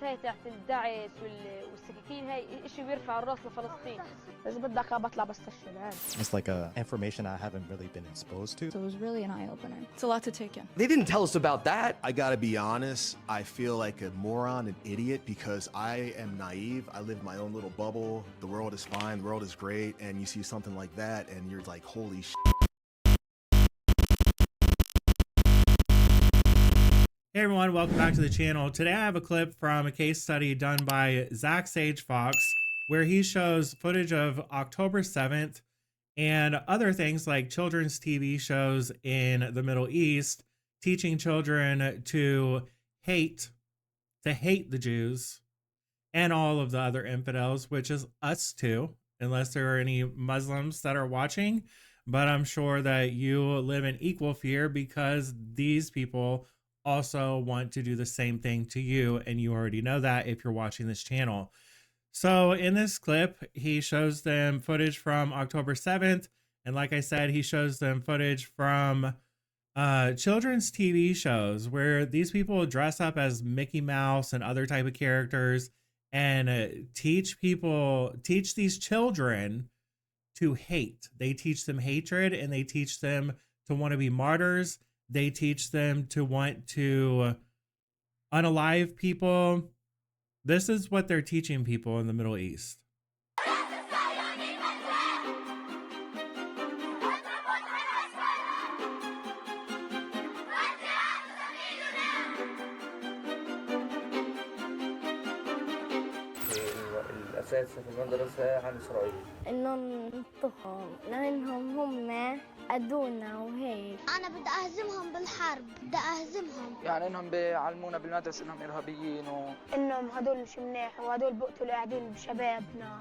هاي تاعت الدعس والسكاكين هاي اشي بيرفع الراس لفلسطين. إذا بدك بطلع بستشفى عادي. It's like information I haven't really been exposed to. So it was really an eye-opener. It's a lot to take in. They didn't tell us about that. I gotta be honest, I feel like a moron, an idiot, because I am naive. I live my own little bubble. The world is fine, the world is great, and you see something like that, and you're like, holy shit. Hey everyone, welcome back to the channel. Today I have a clip from a case study done by Zach Sage Fox, where he shows footage of October 7th and other things like children's TV shows in the Middle East, teaching children to hate the Jews and all of the other infidels, which is us too, unless there are any Muslims that are watching. But I'm sure that you live in equal fear because these people also want to do the same thing to you, and you already know that if you're watching this channel. So in this clip, he shows them footage from October 7th, and like I said, he shows them footage from children's TV shows where these people dress up as Mickey Mouse and other type of characters and teach these children to hate. They teach them hatred, and they teach them to want to be martyrs. They teach them to want to unalive people. This is what they're teaching people in the Middle East. الأساتذة في المدرسة عن إسرائيل إنهم ننطقهم لأنهم هم أدونا وهيك. أنا بدي أهزمهم بالحرب، بدي أهزمهم. يعني إنهم بيعلمونا بالمدرسة إنهم إرهابيين إنهم هدول مش منيح وهدول بقتلوا قاعدين بشبابنا.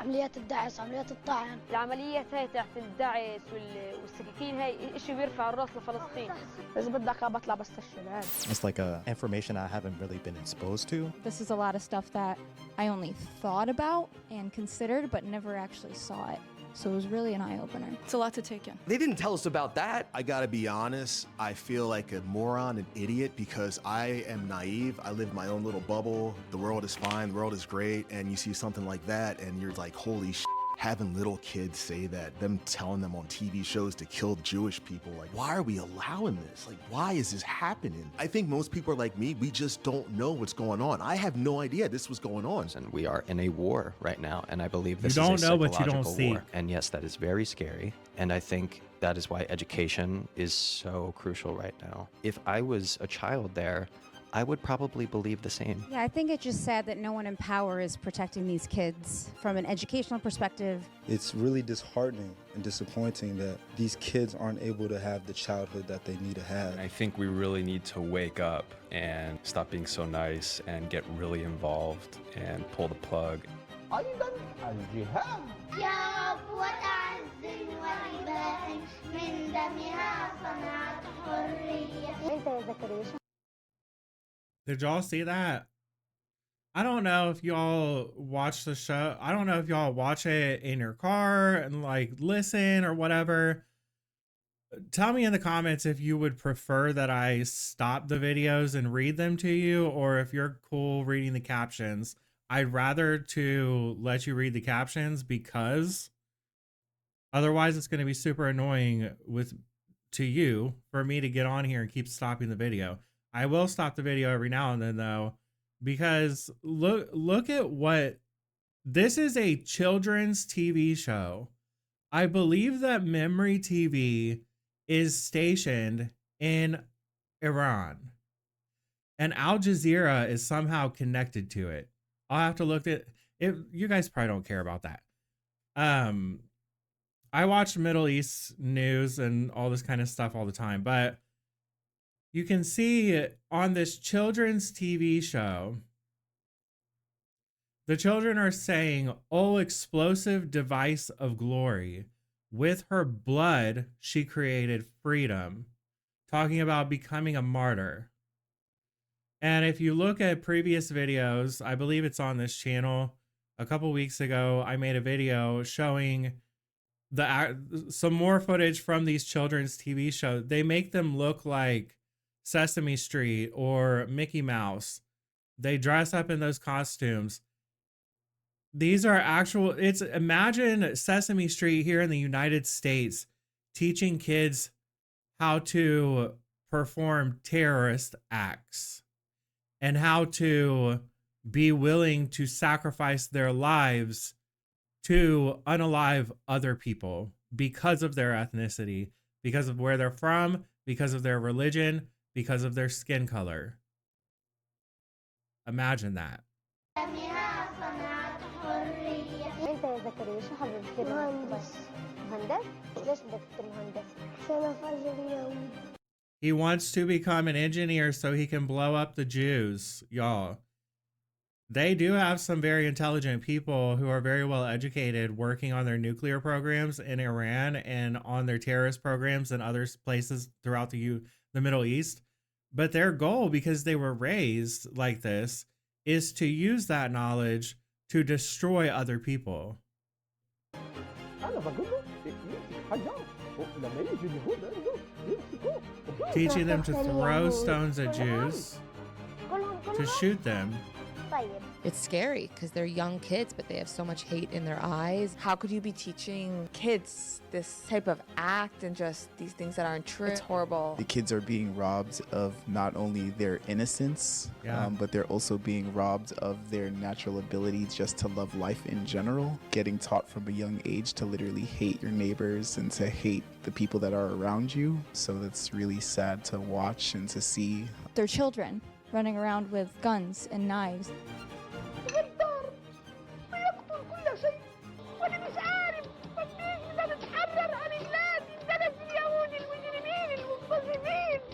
عمليات الدعس، عمليات الطعن. العمليات هاي تاعت الدعس والسكاكين هاي اشي بيرفع الراس لفلسطين. إذا بدك بطلع بستشفى عادي. It's like information I haven't really been exposed to. This is a lot of stuff that I only thought about and considered, but never actually saw it. So it was really an eye-opener. It's a lot to take in. They didn't tell us about that. I gotta be honest, I feel like a moron, an idiot, because I am naive. I live my own little bubble. The world is fine, the world is great, and you see something like that, and you're like, holy shit. Having little kids say that, them telling them on TV shows to kill Jewish people, like, why are we allowing this? Like, why is this happening? I think most people are like me, we just don't know what's going on. I have no idea this was going on. And we are in a war right now, and I believe this you don't is a know what you don't psychological see. war. And yes, that is very scary, and I think that is why education is so crucial right now. If I was a child there, I would probably believe the same. Yeah, I think it's just sad that no one in power is protecting these kids from an educational perspective. It's really disheartening and disappointing that these kids aren't able to have the childhood that they need to have. I think we really need to wake up and stop being so nice and get really involved and pull the plug. أيضا الجهاد يا رب وتعزم ورباء من دمها صنعت حرية. أنت يا زكريا. Did y'all see that? I don't know if y'all watch the show. I don't know if y'all watch it in your car and like listen or whatever. Tell me in the comments if you would prefer that I stop the videos and read them to you, or if you're cool reading the captions. I'd rather to let you read the captions because otherwise it's going to be super annoying to you for me to get on here and keep stopping the video. I will stop the video every now and then though, because look at what this is. A children's TV show. I believe that Memory TV is stationed in Iran and Al Jazeera is somehow connected to it. I'll have to look at it. You guys probably don't care about that. I watch Middle East news and all this kind of stuff all the time, but you can see on this children's TV show, the children are saying, "Oh, explosive device of glory. With her blood, she created freedom," talking about becoming a martyr. And if you look at previous videos, I believe it's on this channel. A couple weeks ago, I made a video showing some more footage from these children's TV shows. They make them look like Sesame Street or Mickey Mouse. They dress up in those costumes. These are actual, imagine Sesame Street here in the United States teaching kids how to perform terrorist acts and how to be willing to sacrifice their lives to unalive other people because of their ethnicity, because of where they're from, because of their religion, because of their skin color. Imagine that. انت يا زكريا شو حابب تصير مهندس؟ مهندس؟ ليش بدك تصير مهندس؟ عشان افجر اليهود. He wants to become an engineer so he can blow up the Jews, y'all. They do have some very intelligent people who are very well educated working on their nuclear programs in Iran and on their terrorist programs in other places throughout the Middle East. But their goal, because they were raised like this, is to use that knowledge to destroy other people. Teaching them to throw stones at Jews, to shoot them. It's scary because they're young kids, but they have so much hate in their eyes. How could you be teaching kids this type of act and just these things that aren't true? It's horrible. The kids are being robbed of not only their innocence, but they're also being robbed of their natural ability just to love life in general. Getting taught from a young age to literally hate your neighbors and to hate the people that are around you. So that's really sad to watch and to see. They're children running around with guns and knives.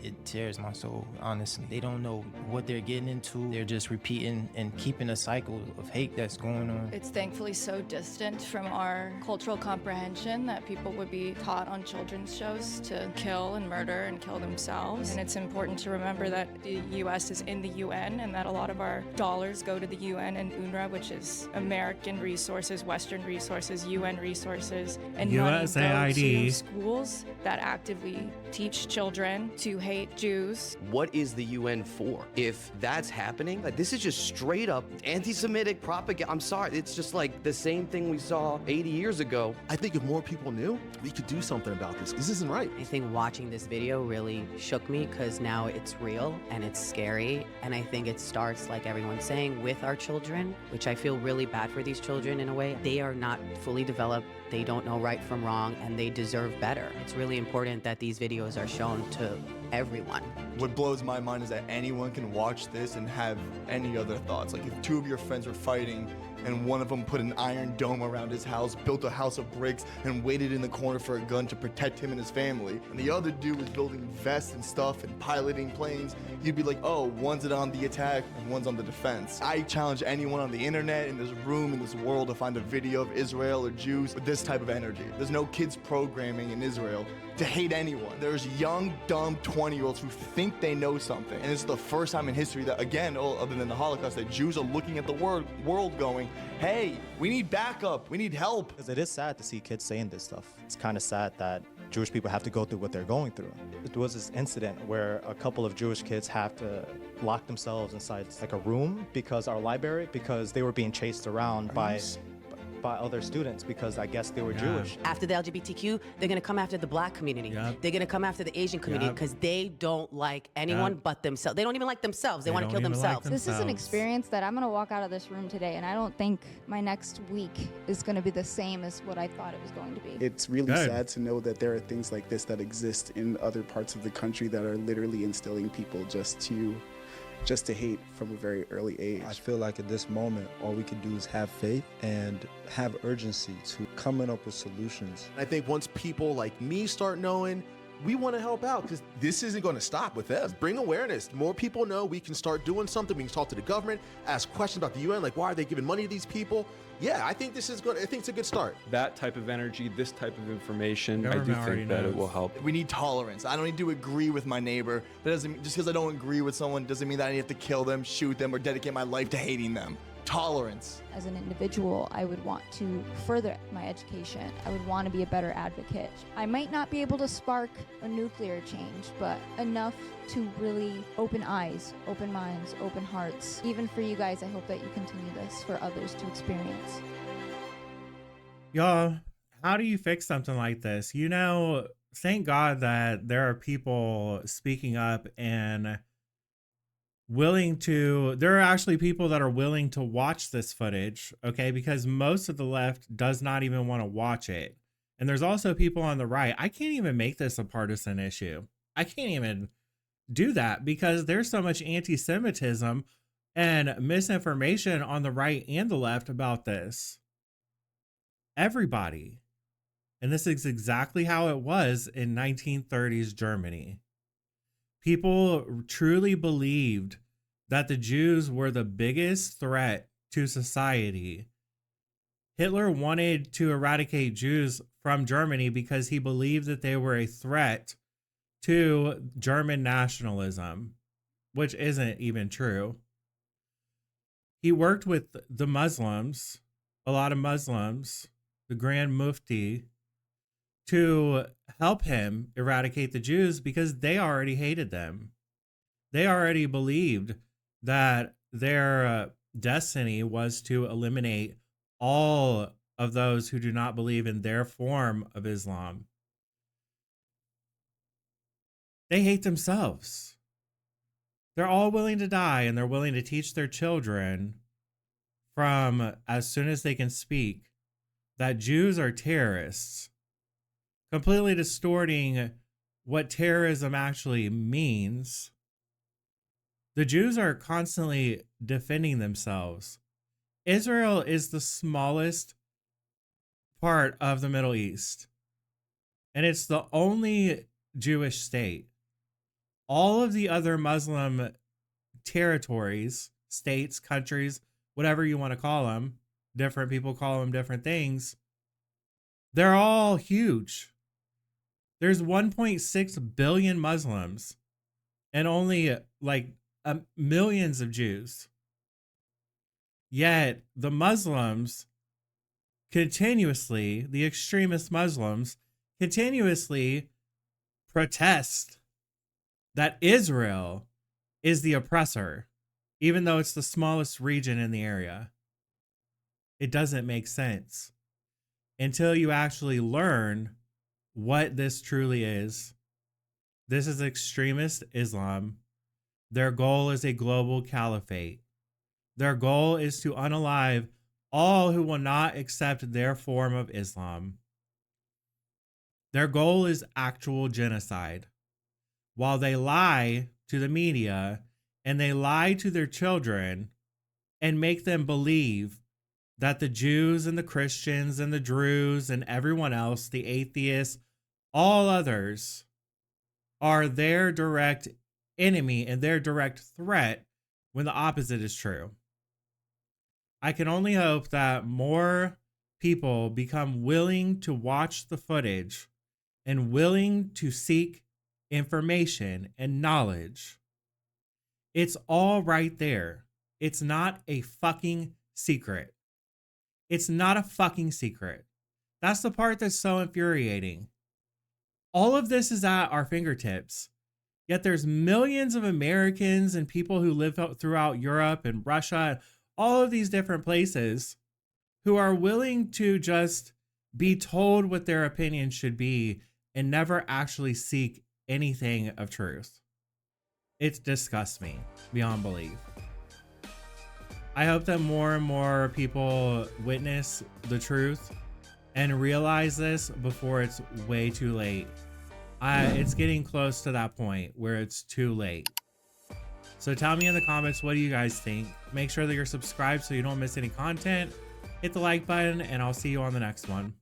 It tears my soul, honestly. They don't know what they're getting into. They're just repeating and keeping a cycle of hate that's going on. It's thankfully so distant from our cultural comprehension that people would be taught on children's shows to kill and murder and kill themselves. And it's important to remember that the U.S. is in the UN and that a lot of our dollars go to the UN and UNRWA, which is American resources, Western resources, UN resources, and money go to schools that actively teach children to hate Jews. What is the UN for? If that's happening, like, this is just straight up anti-Semitic propaganda. I'm sorry, it's just like the same thing we saw 80 years ago. I think if more people knew, we could do something about this. This isn't right. I think watching this video really shook me because now it's real and it's scary. And I think it starts, like everyone's saying, with our children, which I feel really bad for these children in a way. They are not fully developed. They don't know right from wrong, and they deserve better. It's really important that these videos are shown to everyone. What blows my mind is that anyone can watch this and have any other thoughts. Like if two of your friends were fighting and one of them put an iron dome around his house, built a house of bricks, and waited in the corner for a gun to protect him and his family, and the other dude was building vests and stuff and piloting planes, you'd be like, oh, one's on the attack and one's on the defense. I challenge anyone on the internet, in this room, in this world, to find a video of Israel or Jews with this type of energy. There's no kids programming in Israel to hate anyone. There's young, dumb 20-year-olds who think they know something. And it's the first time in history that, again, other than the Holocaust, that Jews are looking at the world going, hey, we need backup, we need help. Because it is sad to see kids saying this stuff. It's kind of sad that Jewish people have to go through what they're going through. There was this incident where a couple of Jewish kids have to lock themselves inside like a room because they were being chased around by other students because I guess they were Jewish. After the LGBTQ, they're gonna come after the black community. They're gonna come after the Asian community because they don't like anyone but themselves. They don't even like themselves. They want to kill themselves. This is an experience that I'm gonna walk out of this room today, and I don't think my next week is gonna be the same as what I thought it was going to be. It's really sad to know that there are things like this that exist in other parts of the country that are literally instilling people just to hate from a very early age. I feel like at this moment, all we can do is have faith and have urgency to coming up with solutions. I think once people like me start knowing, we want to help out because this isn't going to stop with us. Bring awareness. The more people know, we can start doing something. We can talk to the government, ask questions about the UN, like why are they giving money to these people? Yeah, I think this is good. I think it's a good start. That type of energy, this type of information, I do Government already think that it knows. will help. We need tolerance. I don't need to agree with my neighbor. That doesn't, just because I don't agree with someone doesn't mean that I need to kill them, shoot them, or dedicate my life to hating them. tolerance. As an individual, I would want to further my education. I would want to be a better advocate. I might not be able to spark a nuclear change, but enough to really open eyes, open minds, open hearts. Even for you guys, I hope that you continue this for others to experience. Y'all, how do you fix something like this? You know, thank God that there are people speaking up and there are actually people that are willing to watch this footage, okay? Because most of the left does not even want to watch it. And there's also people on the right. I can't even make this a partisan issue. I can't even do that because there's so much anti-Semitism and misinformation on the right and the left about this. Everybody. And this is exactly how it was in 1930s Germany. People truly believed that the Jews were the biggest threat to society. Hitler wanted to eradicate Jews from Germany because he believed that they were a threat to German nationalism, which isn't even true. He worked with the Muslims, a lot of Muslims, the Grand Mufti, to help him eradicate the Jews because they already hated them. They already believed that their destiny was to eliminate all of those who do not believe in their form of Islam. They hate themselves. They're all willing to die, and they're willing to teach their children from as soon as they can speak that Jews are terrorists, completely distorting what terrorism actually means. The Jews are constantly defending themselves. Israel is the smallest part of the Middle East, and it's the only Jewish state. All of the other Muslim territories, states, countries, whatever you want to call them, different people call them different things, they're all huge. There's 1.6 billion Muslims and only like millions of Jews. Yet the Muslims continuously, the extremist Muslims continuously protest that Israel is the oppressor, even though it's the smallest region in the area. It doesn't make sense until you actually learn what this truly is. This is extremist Islam. Their goal is a global caliphate. Their goal is to unalive all who will not accept their form of Islam. Their goal is actual genocide. While they lie to the media and they lie to their children and make them believe that the Jews and the Christians and the Druze and everyone else, the atheists, all others, are their direct enemy and their direct threat when the opposite is true. I can only hope that more people become willing to watch the footage and willing to seek information and knowledge. It's all right there. It's not a fucking secret. It's not a fucking secret. That's the part that's so infuriating. All of this is at our fingertips. Yet there's millions of Americans and people who live throughout Europe and Russia, all of these different places, who are willing to just be told what their opinion should be and never actually seek anything of truth. It disgusts me beyond belief. I hope that more and more people witness the truth and realize this before it's way too late. It's getting close to that point where it's too late. So tell me in the comments, what do you guys think? Make sure that you're subscribed so you don't miss any content. Hit the like button, and I'll see you on the next one.